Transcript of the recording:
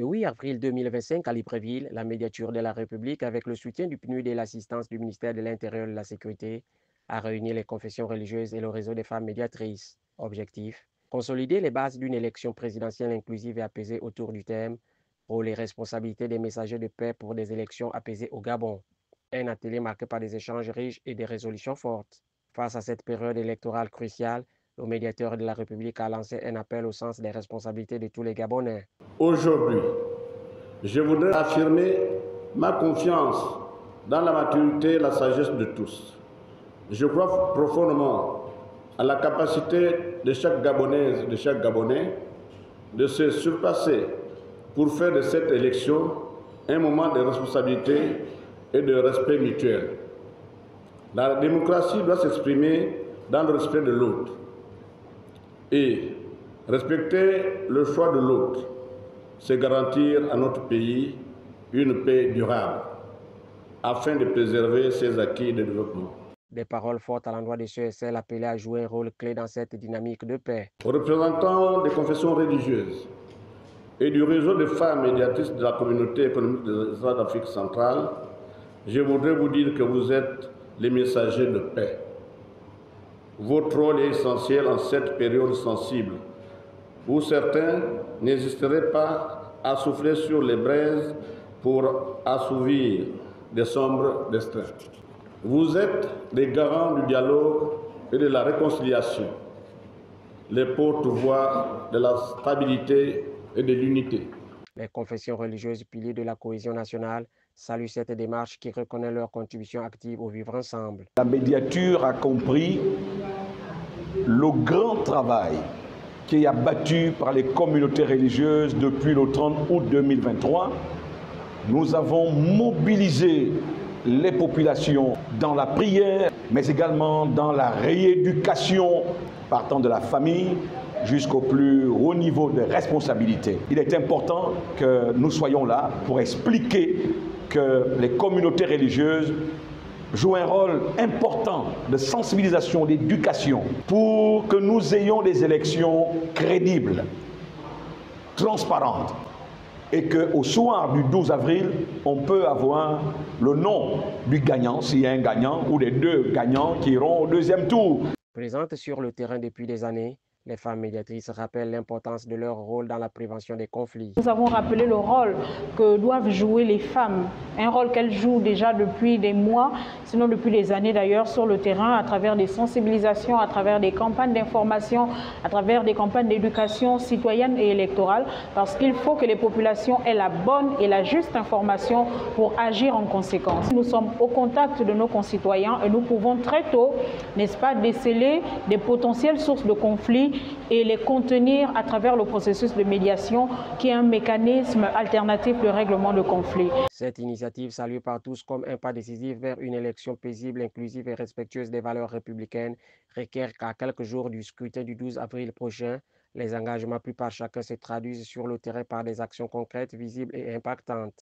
8 avril 2025 à Libreville, la médiature de la République, avec le soutien du PNUD et l'assistance du ministère de l'Intérieur et de la Sécurité, a réuni les confessions religieuses et le réseau des femmes médiatrices. Objectif: consolider les bases d'une élection présidentielle inclusive et apaisée autour du thème rôle et responsabilités des messagers de paix pour des élections apaisées au Gabon. Un atelier marqué par des échanges riches et des résolutions fortes. Face à cette période électorale cruciale, le médiateur de la République a lancé un appel au sens des responsabilités de tous les Gabonais. Aujourd'hui, je voudrais affirmer ma confiance dans la maturité et la sagesse de tous. Je crois profondément à la capacité de chaque Gabonaise et de chaque Gabonais de se surpasser pour faire de cette élection un moment de responsabilité et de respect mutuel. La démocratie doit s'exprimer dans le respect de l'autre et respecter le choix de l'autre, c'est garantir à notre pays une paix durable afin de préserver ses acquis de développement. Des paroles fortes à l'endroit de ceux et celles appelés à jouer un rôle clé dans cette dynamique de paix. Aux représentants des confessions religieuses et du réseau des femmes médiatrices de la communauté économique des États d'Afrique centrale, je voudrais vous dire que vous êtes les messagers de paix. Votre rôle est essentiel en cette période sensible, où certains n'hésiteraient pas à souffler sur les braises pour assouvir des sombres destins. Vous êtes les garants du dialogue et de la réconciliation, les porte-voix de la stabilité et de l'unité. Les confessions religieuses, piliers de la cohésion nationale, saluent cette démarche qui reconnaît leur contribution active au vivre ensemble. La médiature a compris le grand travail qui est abattu par les communautés religieuses depuis le 30 août 2023. Nous avons mobilisé les populations dans la prière, mais également dans la rééducation, partant de la famille jusqu'au plus haut niveau de responsabilité. Il est important que nous soyons là pour expliquer que les communautés religieuses jouent un rôle important de sensibilisation, d'éducation, pour que nous ayons des élections crédibles, transparentes, et qu'au soir du 12 avril, on peut avoir le nom du gagnant, s'il y a un gagnant, ou des deux gagnants qui iront au deuxième tour. Présentes sur le terrain depuis des années, les femmes médiatrices rappellent l'importance de leur rôle dans la prévention des conflits. Nous avons rappelé le rôle que doivent jouer les femmes, un rôle qu'elles jouent déjà depuis des mois, sinon depuis des années d'ailleurs, sur le terrain, à travers des sensibilisations, à travers des campagnes d'information, à travers des campagnes d'éducation citoyenne et électorale, parce qu'il faut que les populations aient la bonne et la juste information pour agir en conséquence. Nous sommes au contact de nos concitoyens et nous pouvons très tôt, n'est-ce pas, déceler des potentielles sources de conflits et les contenir à travers le processus de médiation qui est un mécanisme alternatif de règlement de conflits. Cette initiative, saluée par tous comme un pas décisif vers une élection paisible, inclusive et respectueuse des valeurs républicaines, requiert qu'à quelques jours du scrutin du 12 avril prochain, les engagements pris par chacun se traduisent sur le terrain par des actions concrètes, visibles et impactantes.